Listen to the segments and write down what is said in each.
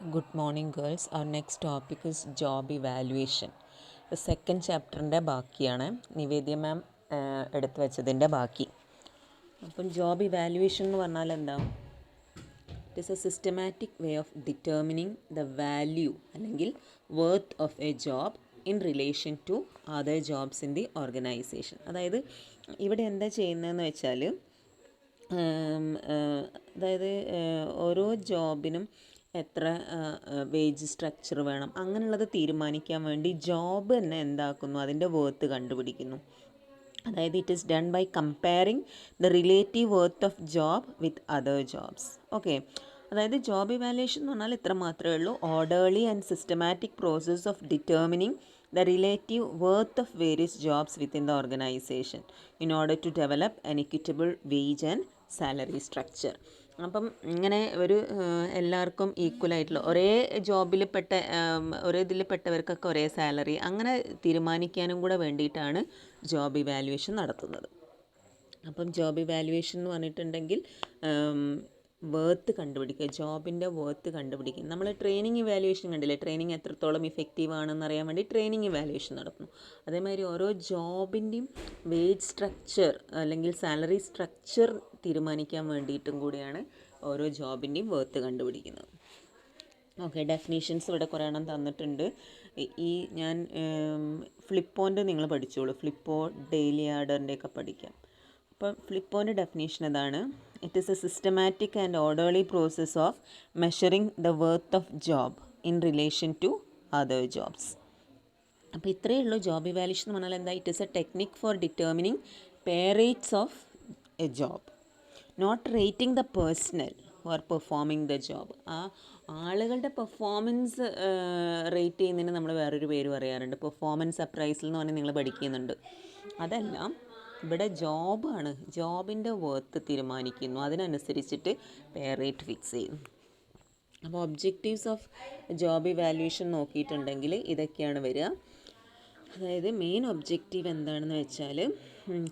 Good morning, girls. Our next topic is job evaluation. The second chapterൻ്റെ ബാക്കിയാണ് നിവേദ്യ മാം എടുത്തു വെച്ചതിൻ്റെ ബാക്കി. അപ്പം ജോബ് ഇവാലുവേഷൻ എന്ന് പറഞ്ഞാൽ എന്താ? It is a systematic way of determining the value അല്ലെങ്കിൽ worth of a job in relation to other jobs in the organisation. അതായത് ഇവിടെ എന്താ ചെയ്യുന്നതെന്ന് വെച്ചാൽ അതായത് ഓരോ ജോബിനും എത്ര വേജ് സ്ട്രക്ചർ വേണം അങ്ങനെയുള്ളത് തീരുമാനിക്കാൻ വേണ്ടി ജോബ് തന്നെ എന്താക്കുന്നു, അതിൻ്റെ വർത്ത് കണ്ടുപിടിക്കുന്നു. അതായത് it is done by comparing the relative worth of job with other jobs. Okay, അതായത് ജോബ് ഇവാലുവേഷൻ എന്ന് പറഞ്ഞാൽ ഇത്ര മാത്രമേ ഉള്ളൂ. Orderly and systematic process of determining the relative worth of various jobs within the organization in order to develop an equitable wage and salary structure. അപ്പം ഇങ്ങനെ ഒരു എല്ലാവർക്കും ഈക്വൽ ആയിട്ടുള്ള ഒരേ ജോബിൽ പെട്ട ഒരേ ഇതിൽ പെട്ടവർക്കൊക്കെ ഒരേ സാലറി അങ്ങനെ തീരുമാനിക്കാനും കൂടെ വേണ്ടിയിട്ടാണ് ജോബ് ഇവാലുവേഷൻ നടത്തുന്നത്. അപ്പം ജോബ് ഇവാലുവേഷൻ എന്ന് പറഞ്ഞിട്ടുണ്ടെങ്കിൽ വേർത്ത് കണ്ടുപിടിക്കുക, ജോബിൻ്റെ വേർത്ത് കണ്ടുപിടിക്കുക. നമ്മൾ ട്രെയിനിങ് ഇവാലുവേഷൻ കണ്ടില്ലേ, ട്രെയിനിങ് എത്രത്തോളം ഇഫക്റ്റീവ് ആണെന്ന് അറിയാൻ വേണ്ടി ട്രെയിനിങ് ഇവാലുവേഷൻ നടത്തുന്നു. അതേമാതിരി ഓരോ ജോബിൻ്റെയും വേജ് സ്ട്രക്ചർ അല്ലെങ്കിൽ സാലറി സ്ട്രക്ചർ തീരുമാനിക്കാൻ വേണ്ടിയിട്ടും കൂടിയാണ് ഓരോ ജോബിൻ്റെയും വേർത്ത് കണ്ടുപിടിക്കുന്നത്. ഓക്കെ, ഡെഫിനീഷൻസ് ഇവിടെ കുറേ എണ്ണം തന്നിട്ടുണ്ട്. ഈ ഞാൻ ഫ്ലിപ്പോൻ്റെ നിങ്ങൾ പഠിച്ചോളൂ, ഫ്ലിപ്പോ ഡെയിലി ആർഡറിൻ്റെ ഒക്കെ പഠിക്കാം. അപ്പം ഫ്ലിപ്പോൻ്റെ ഡെഫിനേഷൻ അതാണ്: it is a systematic and orderly process of measuring the worth of job in relation to other jobs. അപ്പോൾ ഇത്രയേ ഉള്ളൂ ജോബ് ഇവാലുവേഷൻ എന്ന് പറഞ്ഞാൽ എന്താ? It is a technique for determining pay rates of a job, not rating the personnel who are performing the job. ആ ആളുകളുടെ performance rate ചെയ്യുന്നതിന് നമ്മൾ വേറൊരു പേര് പറയാറുണ്ട്, പെർഫോമൻസ് അപ്രൈസൽ എന്ന് പറഞ്ഞാൽ നിങ്ങൾ പഠിക്കുന്നുണ്ട്. അതെല്ലാം ഇവിടെ ജോബാണ്, ജോബിൻ്റെ വർത്ത് തീരുമാനിക്കുന്നു, അതിനനുസരിച്ചിട്ട് പേ റേറ്റ് ഫിക്സ് ചെയ്യുന്നു. അപ്പോൾ ഒബ്ജക്റ്റീവ്സ് ഓഫ് ജോബ് ഇവാലുവേഷൻ നോക്കിയിട്ടുണ്ടെങ്കിൽ ഇതൊക്കെയാണ് വരിക. അതായത് മെയിൻ ഒബ്ജക്റ്റീവ് എന്താണെന്ന് വെച്ചാൽ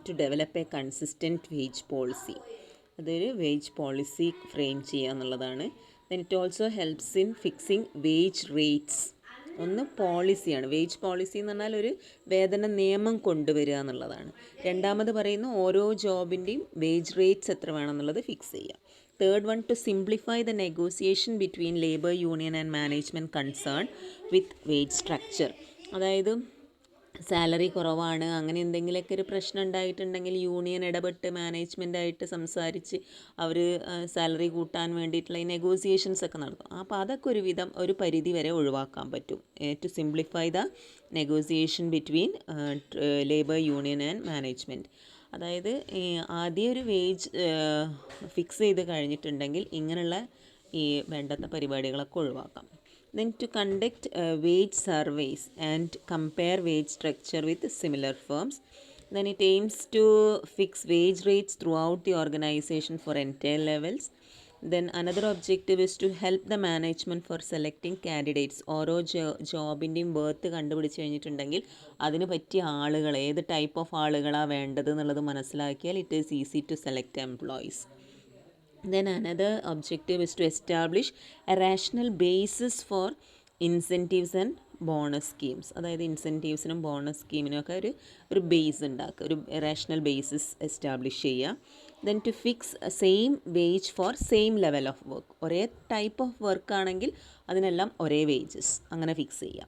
to develop a consistent wage policy, അതൊരു വേജ് പോളിസി ഫ്രെയിം ചെയ്യുക എന്നുള്ളതാണ്. Then it also helps in fixing wage rates. ഒന്ന് പോളിസിയാണ്, വേജ് പോളിസി എന്ന് പറഞ്ഞാൽ ഒരു വേതന നിയമം കൊണ്ടുവരിക എന്നുള്ളതാണ്. രണ്ടാമത് പറയുന്നു ഓരോ ജോബിൻ്റെയും വേജ് റേറ്റ്സ് എത്ര വേണമെന്നുള്ളത് ഫിക്സ് ചെയ്യുക. Third one, to simplify the negotiation between labour union and management concern with wage structure. അതായത് സാലറി കുറവാണ്, അങ്ങനെ എന്തെങ്കിലുമൊക്കെ ഒരു പ്രശ്നം ഉണ്ടായിട്ടുണ്ടെങ്കിൽ യൂണിയൻ ഇടപെട്ട് മാനേജ്മെൻറ്റായിട്ട് സംസാരിച്ച് അവർ സാലറി കൂട്ടാൻ വേണ്ടിയിട്ടുള്ള ഈ നെഗോസിയേഷൻസ് ഒക്കെ നടത്തും. അപ്പോൾ അതൊക്കെ ഒരുവിധം ഒരു പരിധി വരെ ഒഴിവാക്കാൻ പറ്റും. To simplify the negotiation between labour union and management. അതായത് ആദ്യം ഒരു വേജ് ഫിക്സ് ചെയ്ത് കഴിഞ്ഞിട്ടുണ്ടെങ്കിൽ ഇങ്ങനെയുള്ള ഈ വേണ്ടാത്ത പരിപാടികളൊക്കെ ഒഴിവാക്കാം. Then to conduct wage surveys and compare wage structure with similar firms. Then it aims to fix wage rates throughout the organization for entire levels. Then another objective is to help the management for selecting candidates. ഓരോ ജോബിൻ്റെയും വേർത്ത് കണ്ടുപിടിച്ച് കഴിഞ്ഞിട്ടുണ്ടെങ്കിൽ അതിന് പറ്റിയ ആളുകൾ, ഏത് type of ആളുകളാണ് വേണ്ടത് എന്നുള്ളത് മനസ്സിലാക്കിയാൽ it is easy to select employees. Then another objective is to establish a rational basis for incentives and bonus schemes. അതായത് ഇൻസെൻറ്റീവ്സിനും ബോണസ് സ്കീമിനും ഒക്കെ ഒരു ബേസ് ഉണ്ടാക്കുക, ഒരു റേഷണൽ ബേസിസ് എസ്റ്റാബ്ലിഷ് ചെയ്യുക. Then to fix same wage for same level of work. ഒരേ type of work ആണെങ്കിൽ അതിനെല്ലാം ഒരേ വേജസ് അങ്ങനെ ഫിക്സ് ചെയ്യുക.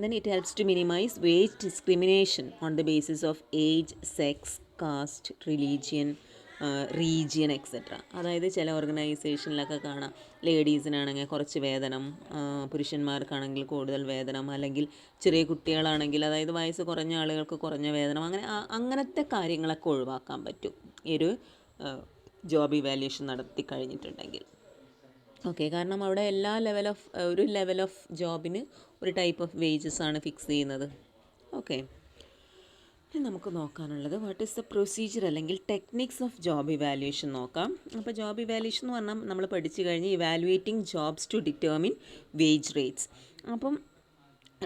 Then it helps to minimise wage discrimination on the basis of age, sex, caste, religion, region etcetera. അതായത് ചില ഓർഗനൈസേഷനിലൊക്കെ കാണാം ലേഡീസിനാണെങ്കിൽ കുറച്ച് വേതനം, പുരുഷന്മാർക്കാണെങ്കിൽ കൂടുതൽ വേതനം, അല്ലെങ്കിൽ ചെറിയ കുട്ടികളാണെങ്കിൽ അതായത് വയസ്സ് കുറഞ്ഞ ആളുകൾക്ക് കുറഞ്ഞ വേതനം, അങ്ങനത്തെ കാര്യങ്ങളൊക്കെ ഒഴിവാക്കാൻ പറ്റും ഈ ഒരു ജോബ് ഇവാലുവേഷൻ നടത്തി കഴിഞ്ഞിട്ടുണ്ടെങ്കിൽ. ഓക്കെ, കാരണം അവിടെ എല്ലാ ഒരു ലെവൽ ഓഫ് ജോബിന് ഒരു ടൈപ്പ് ഓഫ് വേജസ് ആണ് ഫിക്സ് ചെയ്യുന്നത്. ഓക്കെ, ഇനി നമുക്ക് നോക്കാനുള്ളത് വാട്ട് ഈസ് ദ പ്രൊസീജിയർ അല്ലെങ്കിൽ ടെക്നിക്സ് ഓഫ് ജോബ് ഇവാലുവേഷൻ നോക്കാം. അപ്പോൾ ജോബ് ഇവാലുവേഷൻ എന്ന് പറഞ്ഞാൽ നമ്മൾ പഠിച്ചു കഴിഞ്ഞ് evaluating jobs to determine wage rates. അപ്പം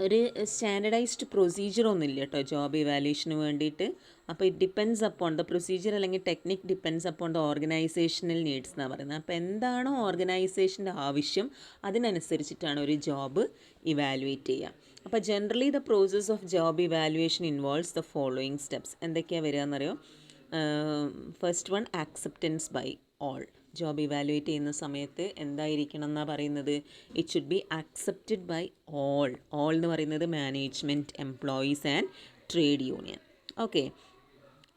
ഒരു സ്റ്റാൻഡർഡൈസ്ഡ് പ്രൊസീജിയർ ഒന്നുമില്ല കേട്ടോ ജോബ് ഇവാലുവേഷന് വേണ്ടിയിട്ട്. അപ്പോൾ it depends upon the procedure അല്ലെങ്കിൽ technique depends upon the organisational needs എന്നാണ് പറയുന്നത്. അപ്പോൾ എന്താണോ ഓർഗനൈസേഷൻ്റെ ആവശ്യം അതിനനുസരിച്ചിട്ടാണ് ഒരു ജോബ് ഇവാലുവേറ്റ് ചെയ്യുക. അപ്പോൾ generally the process of job evaluation involves the following steps. എന്തൊക്കെയാണ് വരിക എന്നറിയോ? First one, acceptance by all. Job evaluate ചെയ്യുന്ന സമയത്ത് എന്തായിരിക്കണം എന്നാണ് പറയുന്നത്? It should be accepted by all. All എന്ന് പറയുന്നത് management, employees and trade union. Okay.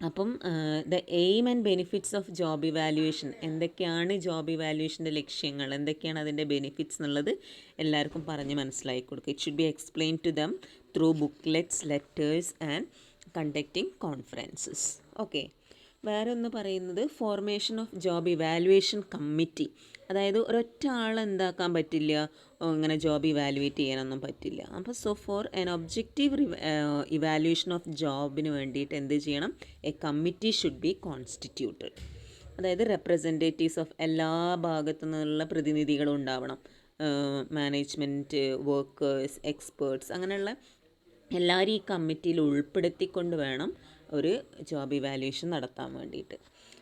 അപ്പം the aim and benefits of job evaluation, എന്തൊക്കെയാണ് ജോബ് ഇവാലുവേഷൻ്റെ ലക്ഷ്യങ്ങൾ, എന്തൊക്കെയാണ് അതിൻ്റെ ബെനിഫിറ്റ്സ് എന്നുള്ളത് എല്ലാവർക്കും പറഞ്ഞ് മനസ്സിലാക്കി കൊടുക്കുക. It should be explain to them through booklets, letters and conducting conferences. Okay. വേറെ ഒന്ന് പറയുന്നത് formation of job evaluation committee. അതായത് ഒരൊറ്റ ആൾ എന്താക്കാൻ പറ്റില്ല, ഇങ്ങനെ ജോബ് ഇവാലുവേറ്റ് ചെയ്യാനൊന്നും പറ്റില്ല. അപ്പോൾ so for an objective evaluation of ജോബിന് വേണ്ടിയിട്ട് എന്ത് ചെയ്യണം? A committee should be constituted. അതായത് റെപ്രസെൻറ്റേറ്റീവ്സ് ഓഫ് എല്ലാ ഭാഗത്തു നിന്നുള്ള പ്രതിനിധികളും ഉണ്ടാവണം. മാനേജ്മെൻറ്റ്, വർക്കേഴ്സ്, എക്സ്പേർട്സ്, അങ്ങനെയുള്ള എല്ലാവരും ഈ കമ്മിറ്റിയിൽ ഉൾപ്പെടുത്തിക്കൊണ്ട് വേണം ഒരു ജോബ് ഇവാലുവേഷൻ നടത്താൻ വേണ്ടിയിട്ട്.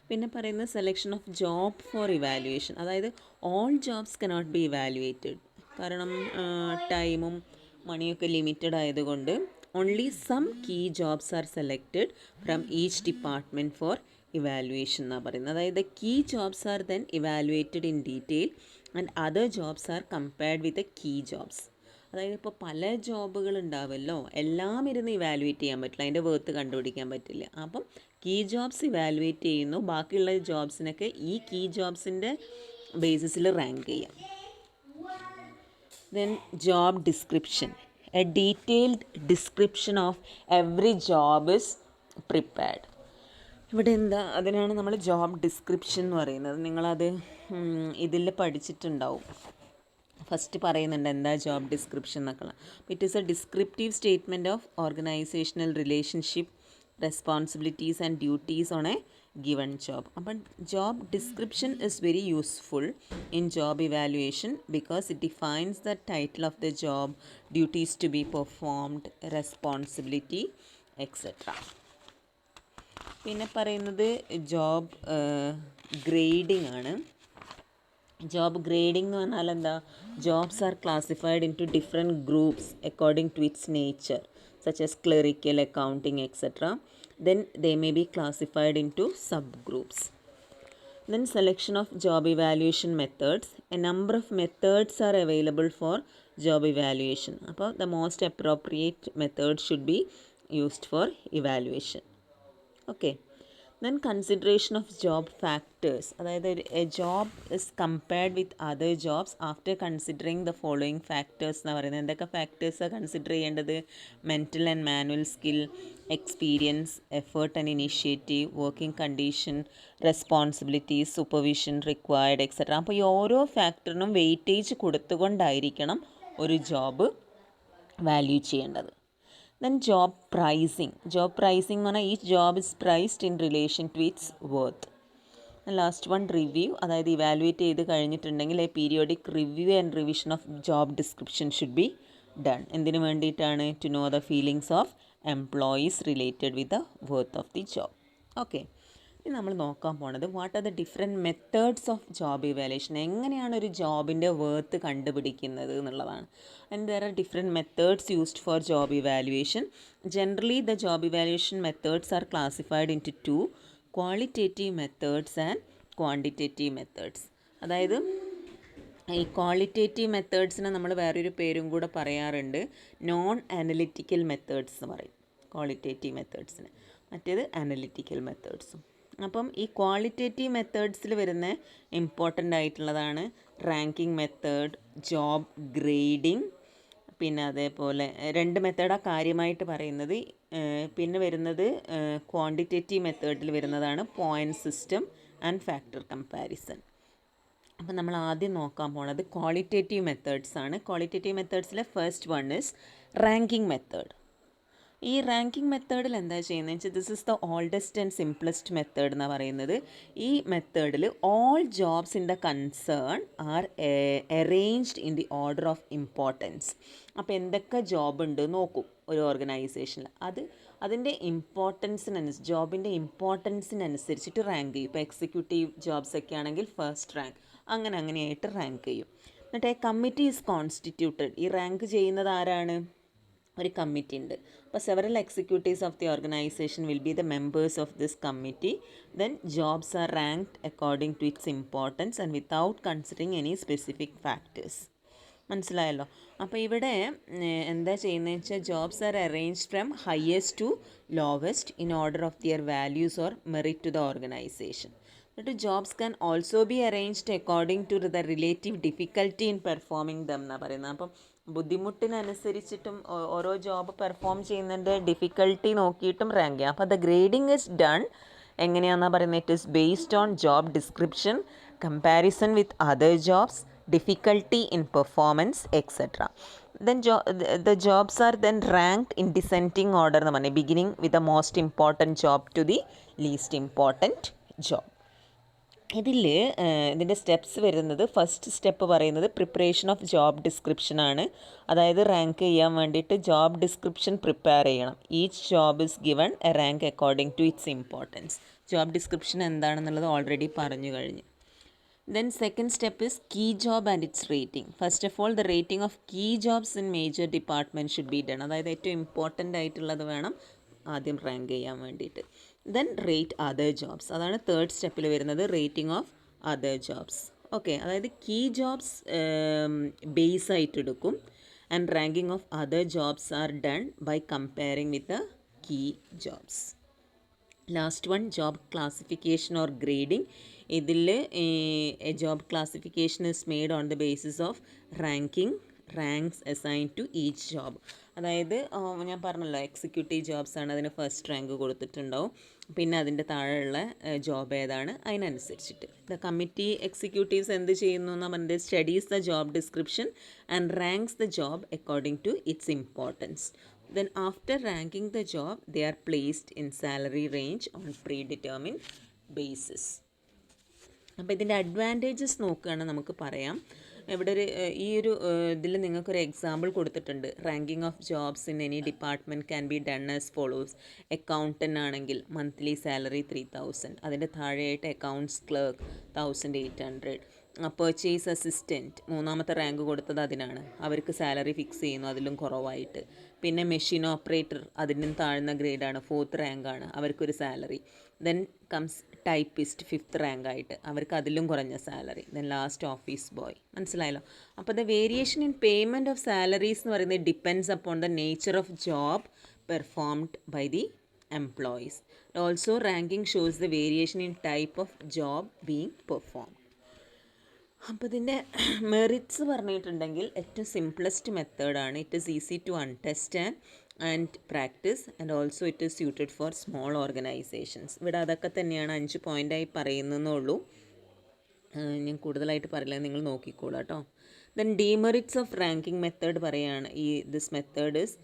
പിന്നെ പറയുന്നത് selection of job for evaluation. അതായത് all jobs cannot be evaluated. കാരണം ടൈമും മണിയൊക്കെ ലിമിറ്റഡ് ആയതുകൊണ്ട് only some key jobs are selected from each department for evaluation എന്നാണ് പറയുന്നത്. അതായത് key jobs are then evaluated in detail and other jobs are compared with the key jobs. അതായത് ഇപ്പോൾ പല ജോബുകൾ ഉണ്ടാവുമല്ലോ, എല്ലാം ഇരുന്ന് ഇവാലുവേറ്റ് ചെയ്യാൻ പറ്റില്ല, അതിൻ്റെ വേർത്ത് കണ്ടുപിടിക്കാൻ പറ്റില്ല. അപ്പം കീ ജോബ്സ് ഇവാലുവേറ്റ് ചെയ്യുന്നു, ബാക്കിയുള്ള ജോബ്സിനൊക്കെ ഈ കീ ജോബ്സിൻ്റെ ബേസിസിൽ റാങ്ക് ചെയ്യാം. Then job description. A detailed description of every job is prepared. ഇവിടെ എന്താ, അതിനാണ് നമ്മൾ ജോബ് ഡിസ്ക്രിപ്ഷൻ എന്ന് പറയുന്നത്. നിങ്ങളത് ഇതിൽ പഠിച്ചിട്ടുണ്ടാവും. ഫസ്റ്റ് പറയുന്നുണ്ട് എന്താ ജോബ് ഡിസ്ക്രിപ്ഷൻ എന്നൊക്കെ. It is a descriptive statement of organisational relationship, responsibilities and duties on a given job. അപ്പം job description is very useful in job evaluation because it defines the title of the job, duties to be performed, responsibility etcetera. പിന്നെ പറയുന്നത് job grading ആണ്. Job grading എന്ന് പറഞ്ഞാൽ എന്താ? Jobs are classified into different groups according to its nature, such as clerical, accounting etcetera. Then they may be classified into subgroups. Then selection of job evaluation methods. A number of methods are available for job evaluation. അപ്പോൾ the most appropriate method should be used for evaluation. Okay. Then consideration of job factors. അതായത് a job is compared with other jobs after considering the following factors എന്ന് പറയുന്നത്. എന്തൊക്കെ ഫാക്ടേഴ്സാണ് consider ചെയ്യേണ്ടത്? Mental and manual skill, experience, effort and initiative, working condition, responsibilities, supervision required etcetera. അപ്പോൾ ഈ ഓരോ ഫാക്ടറിനും വെയിറ്റേജ് കൊടുത്തുകൊണ്ടായിരിക്കണം ഒരു ജോബ് വാല്യൂ ചെയ്യേണ്ടത്. Then job pricing. Job pricing എന്ന് പറഞ്ഞാൽ each job is priced in relation to its worth. And last one, review. അതായത് ഇവാലുവേറ്റ് ചെയ്ത് കഴിഞ്ഞിട്ടുണ്ടെങ്കിൽ a periodic review and revision of job description should be done. എന്തിനു വേണ്ടിയിട്ടാണ്? To know the feelings of employees related with the worth of the job. Okay. ഇനി നമ്മൾ നോക്കാൻ പോണത് what are the different methods of job evaluation. എങ്ങനെയാണ് ഒരു ജോബിൻ്റെ worth കണ്ടുപിടിക്കുന്നത് എന്നുള്ളതാണ്. And there are different methods used for job evaluation. Generally the job evaluation methods are classified into two, qualitative methods and quantitative methods. അതായത് ഈ qualitative മെത്തേഡ്സിനെ നമ്മൾ വേറൊരു പേരും കൂടെ പറയാറുണ്ട്, നോൺ അനലിറ്റിക്കൽ മെത്തേഡ്സ് എന്ന് പറയും ക്വാളിറ്റേറ്റീവ് മെത്തേഡ്സിന്, മറ്റേത് അനലിറ്റിക്കൽ മെത്തേഡ്സും. അപ്പം ഈ ക്വാളിറ്റേറ്റീവ് മെത്തേഡ്സിൽ വരുന്ന ഇമ്പോർട്ടൻ്റ് ആയിട്ടുള്ളതാണ് റാങ്കിങ് മെത്തേഡ്, ജോബ് ഗ്രേഡിംഗ്, പിന്നെ അതേപോലെ രണ്ട് മെത്തേഡാണ് കാര്യമായിട്ട് പറയുന്നത്. പിന്നെ വരുന്നത് ക്വാണ്ടിറ്റേറ്റീവ് മെത്തേഡിൽ വരുന്നതാണ് point system and factor comparison. അപ്പം നമ്മൾ ആദ്യം നോക്കാൻ പോണത് ക്വാളിറ്റേറ്റീവ് മെത്തേഡ്സ് ആണ്. ക്വാളിറ്റേറ്റീവ് മെത്തേഡ്സിലെ first one is ranking method. ഈ റാങ്കിങ് മെത്തേഡിൽ എന്താ ചെയ്യുന്നത് വെച്ചാൽ this is the oldest and simplest method എന്ന് പറയുന്നത്. ഈ മെത്തേഡിൽ all jobs in the concern are arranged in the order of importance. അപ്പോൾ എന്തൊക്കെ ജോബ് ഉണ്ട് നോക്കും ഒരു ഓർഗനൈസേഷനിൽ, അതിൻ്റെ ജോബിൻ്റെ ഇമ്പോർട്ടൻസിനനുസരിച്ചിട്ട് റാങ്ക് ചെയ്യും. ഇപ്പോൾ എക്സിക്യൂട്ടീവ് ജോബ്സ് ഒക്കെ ആണെങ്കിൽ ഫസ്റ്റ് റാങ്ക്, അങ്ങനെയായിട്ട് റാങ്ക് ചെയ്യും. എന്നിട്ട് കമ്മിറ്റി ഈസ് കോൺസ്റ്റിറ്റ്യൂട്ടഡ്. ഈ റാങ്ക് ചെയ്യുന്നത് ആരാണ്? ഒരു കമ്മിറ്റി ഉണ്ട്. അപ്പോൾ several executives of the organisation will be the members of this committee. Then jobs are ranked according to its importance and without considering any specific factors. മനസ്സിലായല്ലോ? അപ്പോൾ ഇവിടെ എന്താ ചെയ്യുന്നതെന്ന് വെച്ചാൽ jobs are arranged from highest to lowest in order of their values or merit to the organisation. എന്നിട്ട് jobs can also be arranged according to the relative difficulty in performing them എന്നാണ് പറയുന്നത്. അപ്പം ബുദ്ധിമുട്ടിനനുസരിച്ചിട്ടും ഓരോ ജോബ് പെർഫോം ചെയ്യുന്നതിൻ്റെ difficulty നോക്കിയിട്ടും rank ചെയ്യാം. അപ്പോൾ ദ ഗ്രേഡിംഗ് ഇസ് ഡൺ എങ്ങനെയാണെന്നാണ് പറയുന്നത്? It is based on job description, comparison with other jobs, difficulty in performance, etc. Then the jobs are then ranked in descending order, beginning with the most important job to the least important job. ഇതിൻ്റെ steps വരുന്നത്, first step പറയുന്നത് preparation of job description ആണ്. അതായത് rank ചെയ്യാൻ വേണ്ടിയിട്ട് job description prepare ചെയ്യണം. Each job is given a rank according to its importance. Job description എന്താണെന്നുള്ളത് already പറഞ്ഞു കഴിഞ്ഞു. Then second step is key job and its rating. First of all, the rating of key jobs in major departments should be done. അതായത് ഏറ്റവും important ആയിട്ടുള്ളത് വേണം ആദ്യം rank ചെയ്യാൻ വേണ്ടിയിട്ട്. ദെൻ റേറ്റ് അതർ ജോബ്സ്, അതാണ് തേർഡ് സ്റ്റെപ്പിൽ വരുന്നത്, rating of other jobs. Okay, അതായത് കീ ജോബ്സ് ബേസ് ആയിട്ട് എടുക്കും. And ranking of other jobs are done by comparing with the key jobs. Last one, job classification or grading. ഇതിൽ job classification is made on the basis of ranks assign to each job. അതായത് ഞാൻ പറഞ്ഞല്ലോ executive jobs ആണ്, അതിന് first rank കൊടുത്തിട്ടുണ്ടാവും. പിന്നെ അതിൻ്റെ താഴെയുള്ള ജോബ് ഏതാണ് അതിനനുസരിച്ചിട്ട്. ദ കമ്മിറ്റി എക്സിക്യൂട്ടീവ്സ് എന്ത് ചെയ്യുന്നു എന്ന് പറഞ്ഞത്, studies the job description and ranks the job according to its importance. Then after ranking the job, they are placed in salary range on predetermined basis. അപ്പോൾ ഇതിൻ്റെ അഡ്വാൻറ്റേജസ് നോക്കുകയാണെങ്കിൽ നമുക്ക് പറയാം. ഇവിടെ ഈ ഒരു ഇതിൽ നിങ്ങൾക്കൊരു എക്സാമ്പിൾ കൊടുത്തിട്ടുണ്ട്. Ranking of jobs in any department can be done as follows. Accountant ആണെങ്കിൽ മന്ത്ലി സാലറി 3000, അതിൻ്റെ താഴെയായിട്ട് അക്കൗണ്ട്സ് ക്ലർക്ക് 1800. പർച്ചേസ് അസിസ്റ്റൻറ്റ് മൂന്നാമത്തെ റാങ്ക് കൊടുത്തത് അതിനാണ്, അവർക്ക് സാലറി ഫിക്സ് ചെയ്യുന്നു അതിലും കുറവായിട്ട്. പിന്നെ മെഷീൻ ഓപ്പറേറ്റർ അതിനും താഴ്ന്ന ഗ്രേഡാണ്, 4th റാങ്കാണ്, അവർക്കൊരു salary. Then comes typist 5th റാങ്കായിട്ട്, അവർക്ക് അതിലും കുറഞ്ഞ salary. Then last office boy. മനസ്സിലായല്ലോ? അപ്പോൾ the variation in payment of salaries എന്ന് പറയുന്നത് depends upon the nature of job performed by the employees. Also ranking shows the variation in type of job being performed. അപ്പോൾ ഇതിൻ്റെ merits പറഞ്ഞിട്ടുണ്ടെങ്കിൽ ഏറ്റവും simplest മെത്തേഡാണ്. It is easy to understand and practise and also it is suited for small organisations. ഇവിടെ അതൊക്കെ തന്നെയാണ് 5 പോയിൻ്റായി പറയുന്നതെന്നുള്ളൂ, ഞാൻ കൂടുതലായിട്ട് പറയില്ല, നിങ്ങൾ നോക്കിക്കോളൂ കേട്ടോ. Then demerits of ranking method പറയുകയാണ്. ദിസ് മെത്തേഡ് ഇസ്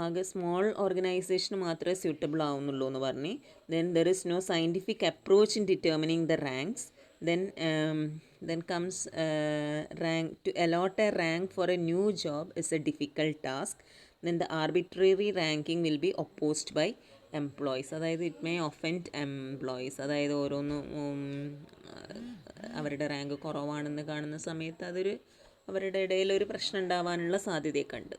ആകെ സ്മോൾ ഓർഗനൈസേഷന് മാത്രമേ സ്യൂട്ടബിൾ ആവുന്നുള്ളൂ എന്ന് പറഞ്ഞ്. Then there is no scientific approach in determining the ranks. Then comes rank. To allot a rank for a new job is a difficult task. Then the arbitrary ranking will be opposed by employees. അതായത് it may offend employees. അതായത് ഓരോന്നും അവരുടെ rank കുറവാണെന്ന് കാണുന്ന സമയത്ത് അതൊരു അവരുടെ ഇടയിൽ ഒരു പ്രശ്നം ഉണ്ടാവാനുള്ള സാധ്യതയൊക്കെ ഉണ്ട്.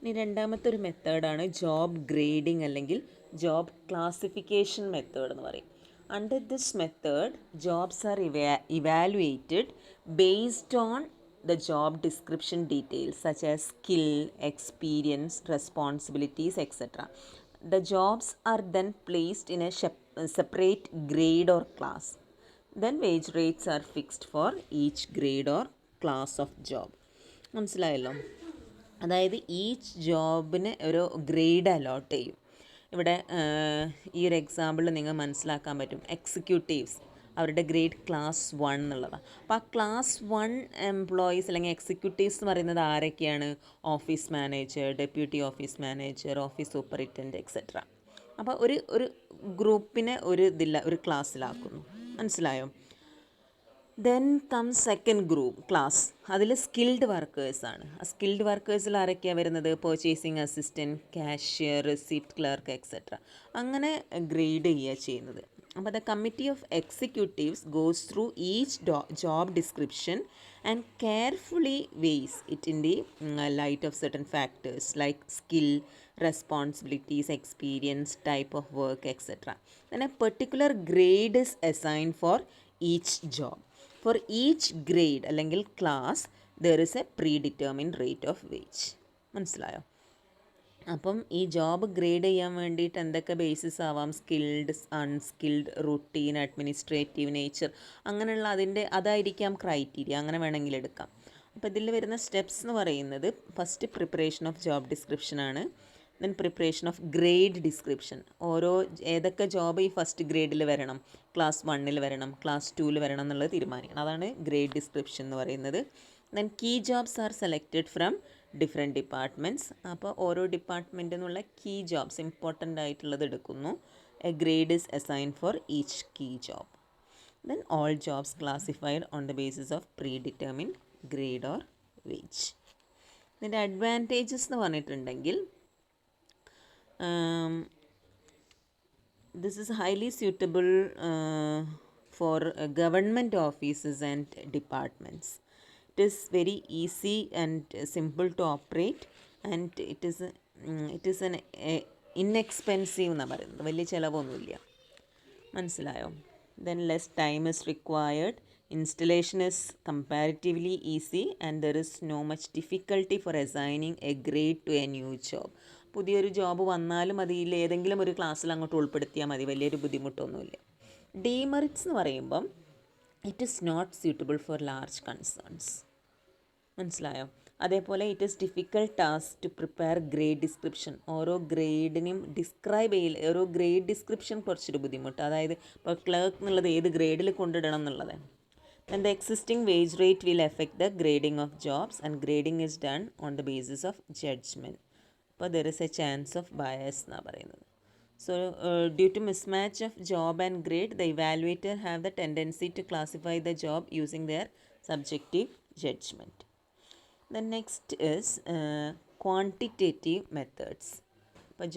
ഇനി രണ്ടാമത്തെ ഒരു മെത്തേഡാണ് ജോബ് ഗ്രേഡിംഗ് അല്ലെങ്കിൽ ജോബ് ക്ലാസിഫിക്കേഷൻ മെത്തേഡ് എന്ന് പറയും. Under this method, jobs are evaluated based on the job description details such as skill, experience, responsibilities, etc. The jobs are then placed in a separate grade or class. Then wage rates are fixed for each grade or class of job. മനസ്സിലായല്ലോ? അതായത് each ജോബിന് ഒരു grade allot ചെയ്യും. ഇവിടെ ഈ ഒരു example നിങ്ങൾ മനസ്സിലാക്കാൻ പറ്റും. എക്സിക്യൂട്ടീവ്സ് അവരുടെ ഗ്രേഡ് ക്ലാസ് 1 എന്നുള്ളതാണ്. അപ്പോൾ ആ ക്ലാസ് 1 എംപ്ലോയീസ് അല്ലെങ്കിൽ എക്സിക്യൂട്ടീവ്സ് എന്ന് പറയുന്നത് ആരൊക്കെയാണ്? Office manager, deputy office manager, office superintendent etcetera. അപ്പോൾ ഒരു ഗ്രൂപ്പിനെ ഒരു ക്ലാസ്സിലാക്കുന്നു. മനസ്സിലായോ? Then come second group class. അതിൽ സ്കിൽഡ് വർക്കേഴ്സാണ്. ആ സ്കിൽഡ് വർക്കേഴ്സിൽ ആരൊക്കെയാണ് വരുന്നത്? Purchasing assistant, cashier, receipt clerk etcetera. അങ്ങനെ ഗ്രേഡ് ചെയ്യുക ചെയ്യുന്നത്. അപ്പോൾ the committee of executives goes through each job description and carefully weighs it in the light of certain factors like skill, responsibilities, experience, type of work, etc. Then a particular grade is assigned for each job. For each grade അല്ലെങ്കിൽ class there is a predetermined rate of wage. മനസ്സിലായോ? അപ്പം ഈ job grade ചെയ്യാൻ വേണ്ടിയിട്ട് എന്തൊക്കെ basis ആവാം? Skilled, unskilled, routine, administrative nature, അങ്ങനെയുള്ള അതായിരിക്കാം ക്രൈറ്റീരിയ. അങ്ങനെ വേണമെങ്കിൽ എടുക്കാം. അപ്പോൾ ഇതിൽ വരുന്ന സ്റ്റെപ്സ് എന്ന് പറയുന്നത് ഫസ്റ്റ് പ്രിപ്പറേഷൻ ഓഫ് ജോബ് ഡിസ്ക്രിപ്ഷനാണ്. Then preparation of grade description. ഏതൊക്കെ ജോബ് ഈ ഫസ്റ്റ് ഗ്രേഡിൽ വരണം, ക്ലാസ് 1 വരണം, ക്ലാസ് 2 വരണം എന്നുള്ളത് തീരുമാനിക്കണം. അതാണ് ഗ്രേഡ് ഡിസ്ക്രിപ്ഷൻ എന്ന് പറയുന്നത്. Then key jobs are selected from different departments. അപ്പോൾ ഓരോ ഡിപ്പാർട്ട്മെൻറ്റിൽ നിന്നുള്ള കീ ജോബ്സ് ഇമ്പോർട്ടൻ്റ് ആയിട്ടുള്ളത് എടുക്കുന്നു. A grade is assign for each key job. Then all jobs classified on the basis of predetermined grade or wage. ഇതിൻ്റെ advantages എന്ന് പറഞ്ഞിട്ടുണ്ടെങ്കിൽ this is highly suitable for government offices and departments. It is very easy and simple to operate, and it is an inexpensive എന്നാണ് പറയുന്നത്. വലിയ ചിലവൊന്നുമില്ല. മനസ്സിലായോ? Then less time is required. Installation is comparatively easy and there is no much difficulty for assigning a grade to a new job. പുതിയൊരു job വന്നാലും അതിൽ ഏതെങ്കിലും ഒരു ക്ലാസ്സിൽ അങ്ങോട്ട് ഉൾപ്പെടുത്തിയാൽ മതി, വലിയൊരു ബുദ്ധിമുട്ടൊന്നുമില്ല. ഡീമെറിറ്റ്സ് എന്ന് പറയുമ്പം it is not suitable for large concerns. മനസ്സിലായോ? അതേപോലെ it is difficult task to prepare grade description. ഓരോ ഗ്രേഡിനും ഡിസ്ക്രൈബ് ചെയ്യില്ല. ഓരോ ഗ്രേഡ് ഡിസ്ക്രിപ്ഷൻ കുറച്ചൊരു ബുദ്ധിമുട്ട്. അതായത് ഇപ്പോൾ ക്ലർക്ക് എന്നുള്ളത് ഏത് ഗ്രേഡിൽ കൊണ്ടിടണം എന്നുള്ളത്. And the existing wage rate will affect the grading of jobs, and grading is done on the basis of judgment. അപ്പോൾ there is a chance of bias എന്നാണ് പറയുന്നത്. So due to mismatch of job and grade, the evaluator have the tendency to classify the job using their subjective judgment. The next is quantitative methods. ഇപ്പോൾ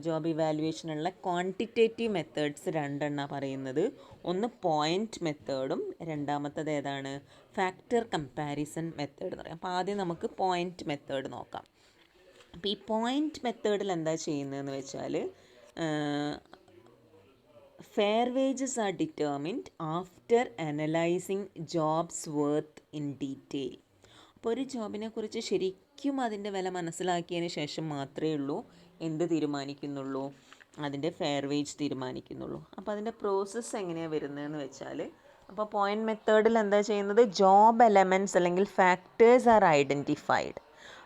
job ഇവാലുവേഷനുള്ള quantitative methods രണ്ടെണ്ണം പറയുന്നത്. ഒന്ന് point മെത്തേഡും രണ്ടാമത്തത് ഏതാണ്? Factor comparison method എന്ന് പറയാം. അപ്പോൾ ആദ്യം നമുക്ക് പോയിൻ്റ് മെത്തേഡ് നോക്കാം. അപ്പോൾ ഈ പോയിൻ്റ് മെത്തേഡിൽ എന്താ ചെയ്യുന്നതെന്ന് വെച്ചാൽ fair wages R determined after analysing jobs worth in detail. അപ്പോൾ ഒരു ജോബിനെ കുറിച്ച് ശരിക്കും അതിൻ്റെ വില മനസ്സിലാക്കിയതിന് ശേഷം മാത്രമേ ഉള്ളൂ എന്ത് തീരുമാനിക്കുന്നുള്ളൂ? അതിൻ്റെ ഫെയർ വേജ് തീരുമാനിക്കുന്നുള്ളൂ. അപ്പോൾ അതിൻ്റെ പ്രോസസ്സ് എങ്ങനെയാണ് വരുന്നതെന്ന് വെച്ചാൽ, അപ്പോൾ പോയിൻ്റ് മെത്തേഡിൽ എന്താ ചെയ്യുന്നത്? ജോബ് എലമെൻറ്റ്സ് അല്ലെങ്കിൽ ഫാക്ടേഴ്സ് ആർ ഐഡൻറ്റിഫൈഡ്.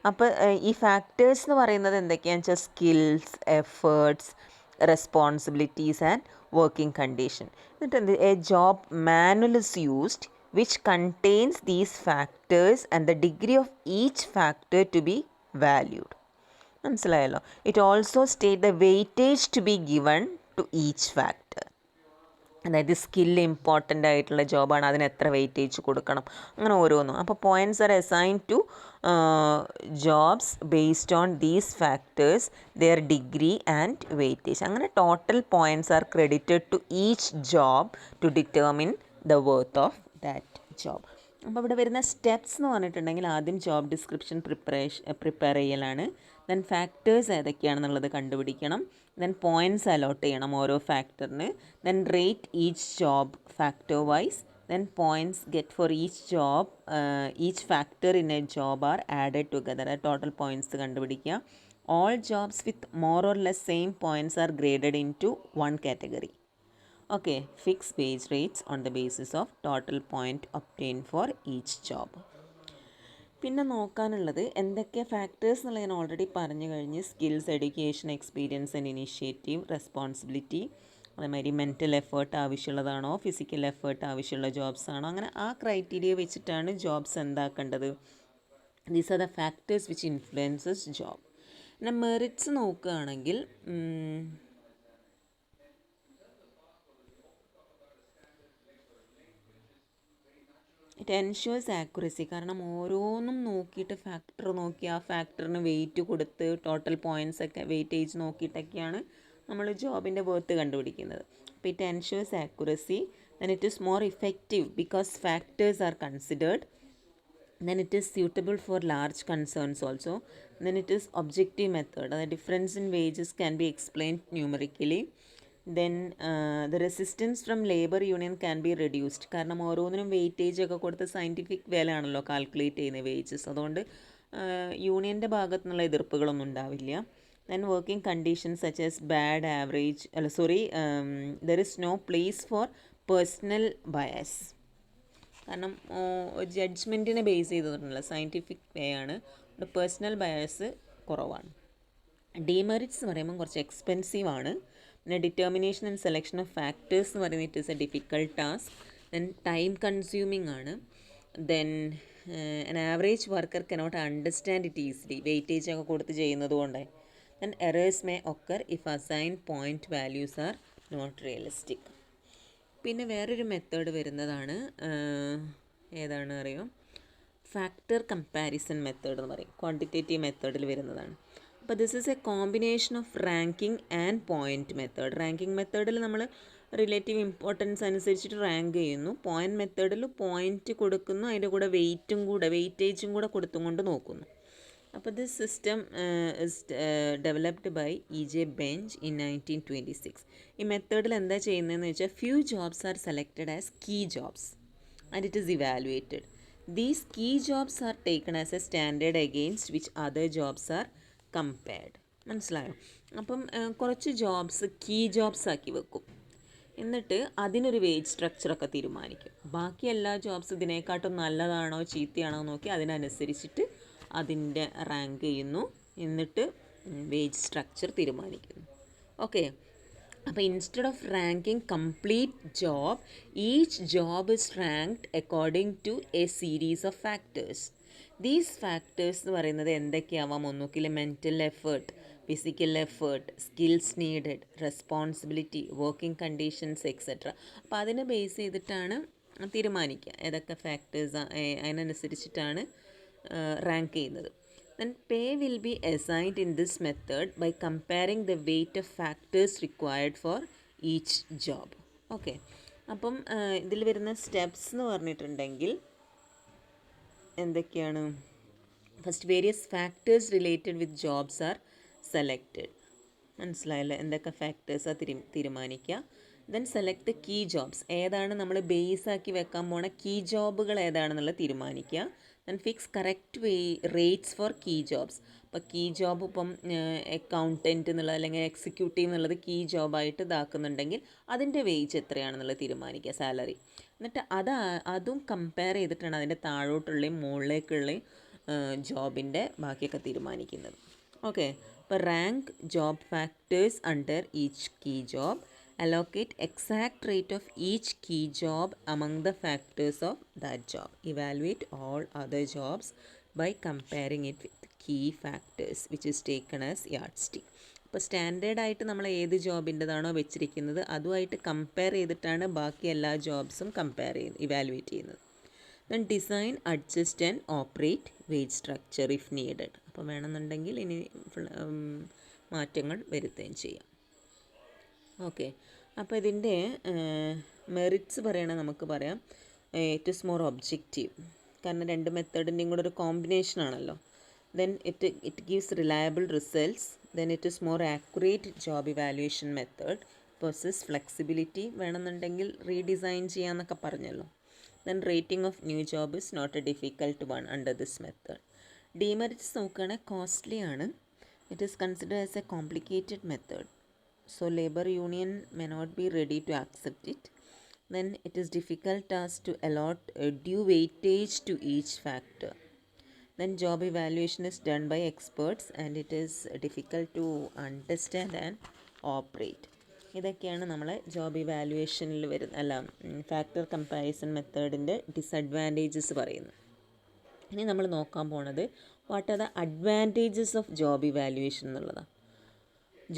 അപ്പോൾ ഈ ഫാക്ടേഴ്സ് എന്ന് പറയുന്നത് എന്തൊക്കെയാണെന്ന് വെച്ചാൽ skills, efforts, responsibilities and working condition. എന്നിട്ട് a job manual is used which contains these factors and the degree of each factor to be valued. മനസ്സിലായല്ലോ? It also state the weightage to be given to each factor. അതായത് skill important ആയിട്ടുള്ള ജോബാണ്, അതിന് എത്ര weightage കൊടുക്കണം, അങ്ങനെ ഓരോന്നും. അപ്പോൾ points are assign to jobs based on these factors, their degree and weightage. അങ്ങനെ total points are credited to each job to determine the worth of that job. അപ്പോൾ ഇവിടെ വരുന്ന സ്റ്റെപ്സ് എന്ന് പറഞ്ഞിട്ടുണ്ടെങ്കിൽ ആദ്യം ജോബ് ഡിസ്ക്രിപ്ഷൻ പ്രിപ്പയർ ചെയ്യലാണ്. Then factors ഏതൊക്കെയാണെന്നുള്ളത് കണ്ടുപിടിക്കണം. ദെൻ പോയിൻറ്റ്സ് അലോട്ട് ചെയ്യണം ഓരോ ഫാക്ടറിന്. Then rate each job factor wise. Then points get for each job, each factor in a job are added together. Total points കണ്ടുപിടിക്കുക. All jobs with more or less same points are graded into one category. Okay, fix wage rates on the basis of total point obtained for each job. പിന്നെ നോക്കാനുള്ളത് എന്തൊക്കെ factors എന്നുള്ളത് ഞാൻ already പറഞ്ഞു കഴിഞ്ഞ്. Skills, education, experience and initiative, responsibility, അതേമാതിരി mental effort ആവശ്യമുള്ളതാണോ, physical effort ആവശ്യമുള്ള jobs ആണോ, അങ്ങനെ ആ ക്രൈറ്റീരിയ വെച്ചിട്ടാണ് ജോബ്സ് എന്താക്കേണ്ടത്. These are the factors which influences job. പിന്നെ മെറിറ്റ്സ് നോക്കുകയാണെങ്കിൽ ഇറ്റ് എൻഷ്യൂഴ്സ് ആക്യുറസി. കാരണം ഓരോന്നും നോക്കിയിട്ട് ഫാക്ടർ നോക്കി ആ ഫാക്ടറിന് വെയിറ്റ് കൊടുത്ത് ടോട്ടൽ പോയിൻറ്റ്സ് ഒക്കെ വെയിറ്റേജ് നോക്കിയിട്ടൊക്കെയാണ് നമ്മൾ ജോബിൻ്റെ വർത്ത് കണ്ടുപിടിക്കുന്നത്. അപ്പോൾ it ensures accuracy, then it is more effective because factors are considered, then it is suitable for large concerns also, then it is objective method. The difference in wages can be explained numerically, then the resistance from labor union can be reduced. കാരണം ഓരോന്നിനും weightage ഒക്കെ കൊടുത്ത് scientific വിലയാണല്ലോ calculate ചെയ്യുന്ന wages, അതുകൊണ്ട് യൂണിയൻ്റെ ഭാഗത്തു നിന്നുള്ള എതിർപ്പുകളൊന്നും ഉണ്ടാവില്ല. then working conditions such as bad average there is no place for personal bias. കാരണം ജഡ്ജ്മെൻറ്റിനെ ബേസ് ചെയ്തിട്ടുള്ള സയൻറ്റിഫിക് വേ ആണ്, പേഴ്സണൽ ബയസ് കുറവാണ്. ഡിമെറിറ്റ്സ് എന്ന് പറയുമ്പോൾ കുറച്ച് എക്സ്പെൻസീവ് ആണ്. പിന്നെ determination and selection of factors എന്ന് പറയുന്നത് it is a difficult task. Then time consuming ആണ്. Then an average worker cannot understand it easily, weightage ഒക്കെ കൊടുത്ത് ചെയ്യുന്നത് കൊണ്ട്. Then errors may occur if assigned point values are not realistic. പിന്നെ വേറൊരു method വരുന്നതാണ്, ഏതാണ് അറിയോ, ഫാക്ടർ കമ്പാരിസൺ മെത്തേഡ് എന്ന് പറയും, ക്വാണ്ടിറ്റേറ്റീവ് മെത്തേഡിൽ വരുന്നതാണ്. അപ്പോൾ this is a combination of ranking and point method. Ranking മെത്തേഡിൽ നമ്മൾ റിലേറ്റീവ് ഇമ്പോർട്ടൻസ് അനുസരിച്ചിട്ട് റാങ്ക് ചെയ്യുന്നു. പോയിൻറ്റ് മെത്തേഡിൽ പോയിൻറ്റ് കൊടുക്കുന്നു, അതിൻ്റെ കൂടെ വെയിറ്റേജും കൂടെ കൊടുത്തും കൊണ്ട് നോക്കുന്നു. അപ്പോൾ this system is developed by E.J. Benge in 1926. ഈ മെത്തേഡിൽ എന്താ ചെയ്യുന്നതെന്ന് വെച്ചാൽ few jobs are selected as key jobs and it is evaluated. These key jobs are taken as a standard against which other jobs are compared. മനസ്സിലായോ? അപ്പം കുറച്ച് jobs key jobs ആക്കി വെക്കും, എന്നിട്ട് അതിനൊരു വേജ് സ്ട്രക്ചറൊക്കെ തീരുമാനിക്കും. ബാക്കി എല്ലാ ജോബ്സ് ഇതിനെക്കാട്ടും നല്ലതാണോ ചീത്തയാണോ നോക്കി അതിനനുസരിച്ചിട്ട് അതിൻ്റെ റാങ്ക് ചെയ്യുന്നു, എന്നിട്ട് വേജ് സ്ട്രക്ചർ തീരുമാനിക്കുന്നു. ഓക്കെ, അപ്പോൾ instead of ranking complete job, each job is ranked according to a series of factors. These factors എന്ന് പറയുന്നത് എന്തൊക്കെയാവാം? ഒന്നുകിൽ mental effort, physical effort, skills needed, responsibility, working conditions etcetera. അപ്പോൾ അതിനെ ബേസ് ചെയ്തിട്ടാണ് തീരുമാനിക്കുക ഏതൊക്കെ ഫാക്ടേഴ്സ്, അതിനനുസരിച്ചിട്ടാണ് റാങ്ക് ചെയ്യുന്നത്. Then pay will be assigned in this method by comparing the weight of factors required for each job. Okay, അപ്പം ഇതിൽ വരുന്ന സ്റ്റെപ്സ് എന്ന് പറഞ്ഞിട്ടുണ്ടെങ്കിൽ എന്തൊക്കെയാണ്? First, various factors related with jobs are selected. മനസ്സിലായല്ലോ എന്തൊക്കെ ഫാക്ടേഴ്സാണ് തീരുമാനിക്കുക. Then select the key jobs, ഏതാണ് നമ്മൾ ബേസ് ആക്കി വെക്കാൻ പോണ കീ ജോബുകൾ ഏതാണെന്നുള്ളത് തീരുമാനിക്കുക. Then fix correct rates for key jobs. അപ്പോൾ കീ ജോബ് ഇപ്പം അക്കൗണ്ടൻറ്റ് എന്നുള്ളത് അല്ലെങ്കിൽ എക്സിക്യൂട്ടീവ് എന്നുള്ളത് കീ ജോബായിട്ട് ഇതാക്കുന്നുണ്ടെങ്കിൽ അതിൻ്റെ വേജ് എത്രയാണെന്നുള്ളത് തീരുമാനിക്കുക, സാലറി. എന്നിട്ട് അതും കമ്പയർ ചെയ്തിട്ടാണ് അതിൻ്റെ താഴോട്ടുള്ളയും മുകളിലേക്കുള്ളയും ജോബിൻ്റെ ബാക്കിയൊക്കെ തീരുമാനിക്കുന്നത്. ഓക്കെ, അപ്പോൾ rank job factors under each key job, allocate exact rate of each key job among the factors of that job, evaluate all other jobs by comparing it with key factors which is taken as yardstick. അപ്പോൾ സ്റ്റാൻഡേർഡായിട്ട് നമ്മൾ ഏത് ജോബിൻ്റെതാണോ വെച്ചിരിക്കുന്നത് അതുമായിട്ട് compare ചെയ്തിട്ടാണ് ബാക്കി എല്ലാ ജോബ്സും evaluate ചെയ്യുന്നത്. Then design, adjust and operate wage structure if needed. അപ്പോൾ വേണമെന്നുണ്ടെങ്കിൽ ഇനി മാറ്റങ്ങൾ വരുത്തുകയും ചെയ്യാം. ഓക്കെ, അപ്പോൾ ഇതിൻ്റെ മെറിറ്റ്സ് പറയണ നമുക്ക് പറയാം, ഇറ്റ് ഈസ് മോർ ഒബ്ജക്റ്റീവ്, കാരണം രണ്ട് മെത്തേഡിൻ്റെയും കൂടെ ഒരു കോമ്പിനേഷൻ ആണല്ലോ. Then it gives reliable results. Then it is more accurate job evaluation method. Possess flexibility, വേണമെന്നുണ്ടെങ്കിൽ റീഡിസൈൻ ചെയ്യാമെന്നൊക്കെ പറഞ്ഞല്ലോ. Then rating of new job is not a difficult one under this method. Demerits നോക്കുകയാണെങ്കിൽ costly ആണ്. It is considered as a complicated method. So labor union may not be ready to accept it. Then it is difficult task to allot a due weightage to each factor. Then job evaluation is done by experts and it is difficult to understand and operate. ഇതൊക്കെയാണ് നമ്മളെ job ഇവാലുവേഷനിൽ വരുന്ന factor comparison മെത്തേഡിൻ്റെ disadvantages പറയുന്നത്. ഇനി നമ്മൾ നോക്കാൻ പോണത് what are the advantages of job evaluation എന്നുള്ളതാണ്.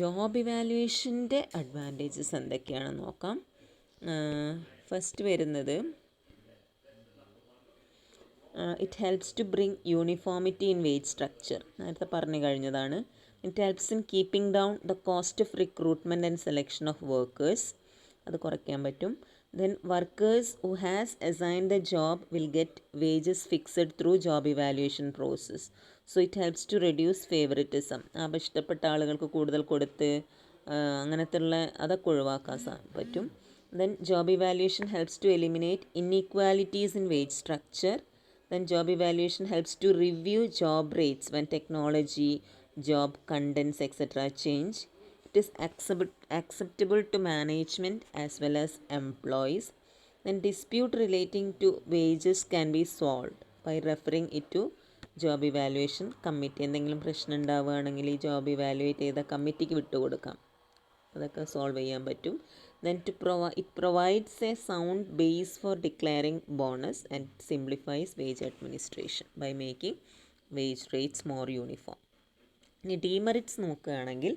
Job ഇവാലുവേഷൻ്റെ അഡ്വാൻറ്റേജസ് എന്തൊക്കെയാണെന്ന് നോക്കാം. ഫസ്റ്റ് വരുന്നത് it helps to bring uniformity in wage structure. നേരത്തെ പറഞ്ഞു കഴിഞ്ഞതാണ്. It helps in keeping down the cost of recruitment and selection of workers. അത് കുറയ്ക്കാൻ പറ്റും. Then workers who has assigned the job will get wages fixed through job evaluation process. So it helps to reduce favouritism. അപ്പോൾ ഇഷ്ടപ്പെട്ട ആളുകൾക്ക് കൂടുതൽ കൊടുത്ത് അങ്ങനത്തെ ഉള്ള അതൊക്കെ ഒഴിവാക്കാൻ പറ്റും. Then job evaluation helps to eliminate inequalities in wage structure. Then job evaluation helps to review job rates when technology, job contents, etc. change. It is acceptable to management as well as employees. Then dispute relating to wages can be solved by referring it to job evaluation committee. എന്തെങ്കിലും പ്രശ്നം ഉണ്ടാവുകയാണെങ്കിൽ ഈ job evaluate ചെയ്ത കമ്മിറ്റിക്ക് വിട്ടുകൊടുക്കാം. അതൊക്കെ solve ചെയ്യാൻ പറ്റും. Then it provides a sound base for declaring bonus and simplifies wage administration by making wage rates more uniform. ഇനി ഡീമെറിറ്റ്സ് നോക്കുകയാണെങ്കിൽ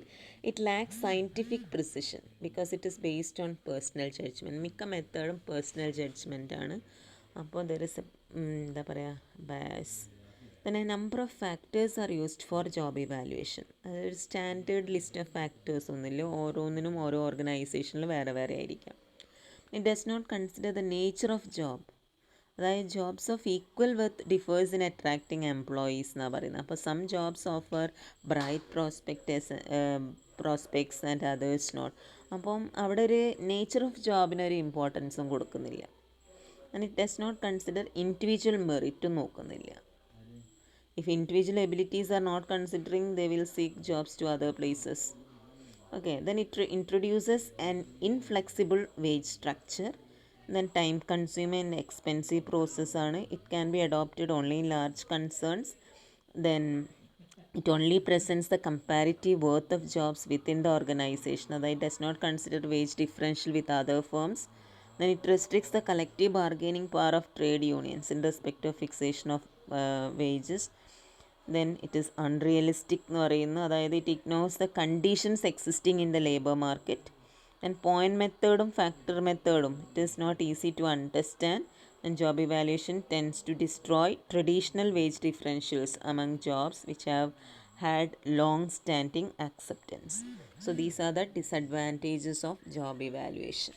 it lacks scientific precision because it is based on personal judgement. മിക്ക മെത്തേഡും personal ജഡ്ജ്മെൻറ്റാണ്. അപ്പോൾ there is എന്താ പറയുക bias. പിന്നെ number of factors are used for job evaluation. അതൊരു standard list of factors ഒന്നുമില്ല. ഓരോന്നിനും ഓരോ ഓർഗനൈസേഷനിൽ വേറെ വേറെ ആയിരിക്കാം. It does not consider the nature of job. അതായത് jobs of equal with differs in attracting employees എന്നാണ് പറയുന്നത്. അപ്പോൾ some jobs offer bright prospects and others not. അപ്പം അവിടെ ഒരു നേച്ചർ ഓഫ് ജോബിനൊരു ഇമ്പോർട്ടൻസും കൊടുക്കുന്നില്ല. And it does not consider individual മെറിറ്റും നോക്കുന്നില്ല. If individual abilities are not considering, they will seek jobs to other places. Okay, then it introduces an inflexible wage structure. Then time consuming and expensive process ആണ്. It can be adopted only in large concerns. Then it only presents the comparative worth of jobs within the organization. That it does not consider wage differential with other firms. Then it restricts the collective bargaining power of trade unions in respect of fixation of wages. Then it is unrealistic എന്ന് പറയുന്നു. അതായത് it ignores the conditions existing in the labor market. And point methodum factor methodum, it is not easy to understand. And job evaluation tends to destroy traditional wage differentials among jobs which have had long standing acceptance. So these are the disadvantages of job evaluation.